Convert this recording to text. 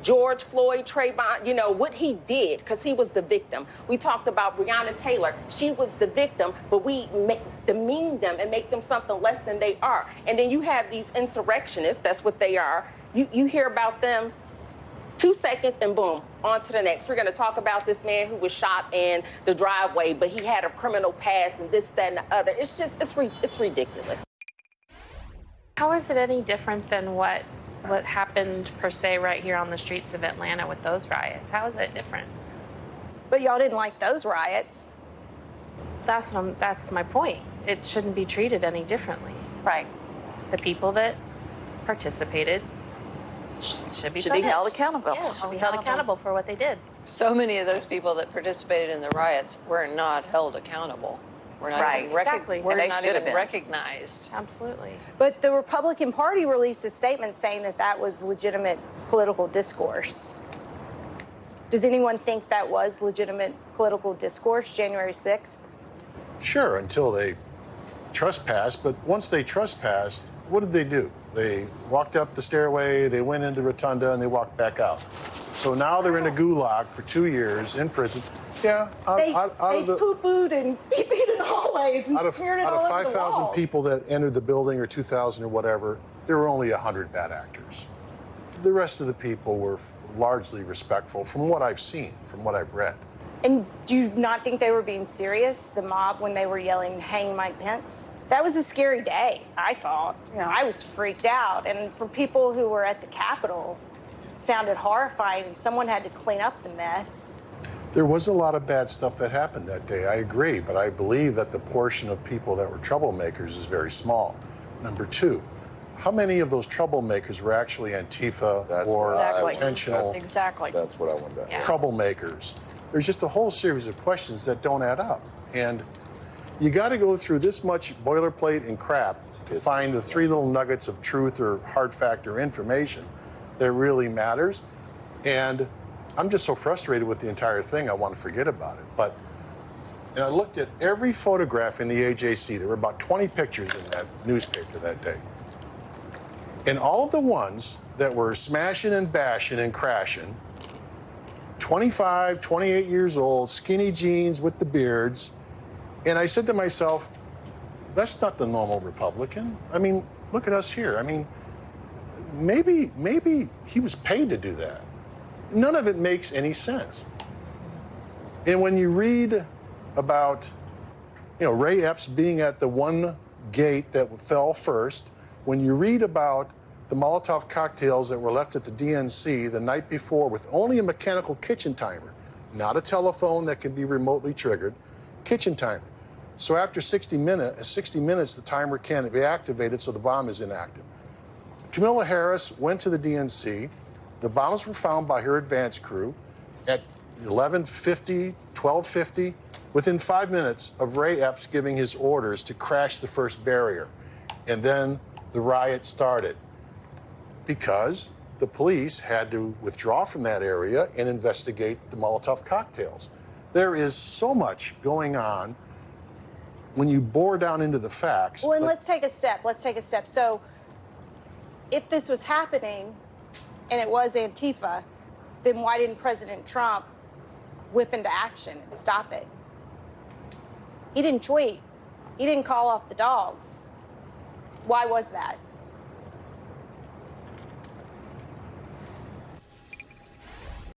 George Floyd, Trayvon, you know, what he did, because he was the victim. We talked about Breonna Taylor. She was the victim, but we demean them and make them something less than they are. And then you have these insurrectionists, that's what they are. You hear about them 2 seconds and boom, on to the next. We're going to talk about this man who was shot in the driveway, but he had a criminal past and this, that, and the other. It's just, it's ridiculous. How is it any different than what happened, per se, right here on the streets of Atlanta with those riots? How is that different? But y'all didn't like those riots. That's my point. It shouldn't be treated any differently. Right. The people that participated should be held accountable. Yeah, should be held accountable for what they did. So many of those people that participated in the riots were not held accountable. We're not Right. even Exactly. We're They not should have even been. recognized. Absolutely. But the Republican Party released a statement saying that that was legitimate political discourse. Does anyone think that was legitimate political discourse, January 6th? Sure, until they trespassed. But once they trespassed, what did they do? They walked up the stairway, they went into the rotunda, and they walked back out. So now they're in a gulag for 2 years in prison. Yeah, They poo-pooed and pee-peed in the hallways and smeared it all over the walls. Out of 5,000 people that entered the building, or 2,000 or whatever, there were only 100 bad actors. The rest of the people were largely respectful from what I've seen, from what I've read. And do you not think they were being serious, the mob, when they were yelling, "Hang Mike Pence"? That was a scary day, I thought. You know, I was freaked out. And for people who were at the Capitol, it sounded horrifying, and someone had to clean up the mess. There was a lot of bad stuff that happened that day, I agree, but I believe that the portion of people that were troublemakers is very small. Number two, how many of those troublemakers were actually Antifa or intentional That's what I wanted to ask. troublemakers? There's just a whole series of questions that don't add up. And you got to go through this much boilerplate and crap to find the three little nuggets of truth or hard fact or information that really matters. And I'm just so frustrated with the entire thing, I want to forget about it. But I looked at every photograph in the AJC. There were about 20 pictures in that newspaper that day. And all of the ones that were smashing and bashing and crashing, 25, 28 years old, skinny jeans with the beards. And I said to myself, that's not the normal Republican. I mean, look at us here. I mean, maybe he was paid to do that. None of it makes any sense. And when you read about, Ray Epps being at the one gate that fell first, when you read about the Molotov cocktails that were left at the DNC the night before with only a mechanical kitchen timer, not a telephone that can be remotely triggered, kitchen timer. So after 60 minutes, the timer can't be activated, so the bomb is inactive. Kamala Harris went to the DNC. The bombs were found by her advance crew at 11:50, 12:50, within 5 minutes of Ray Epps giving his orders to crash the first barrier. And then the riot started because the police had to withdraw from that area and investigate the Molotov cocktails. There is so much going on when you bore down into the facts. Well, and let's take a step. So if this was happening and it was Antifa, then why didn't President Trump whip into action and stop it? He didn't tweet. He didn't call off the dogs. Why was that?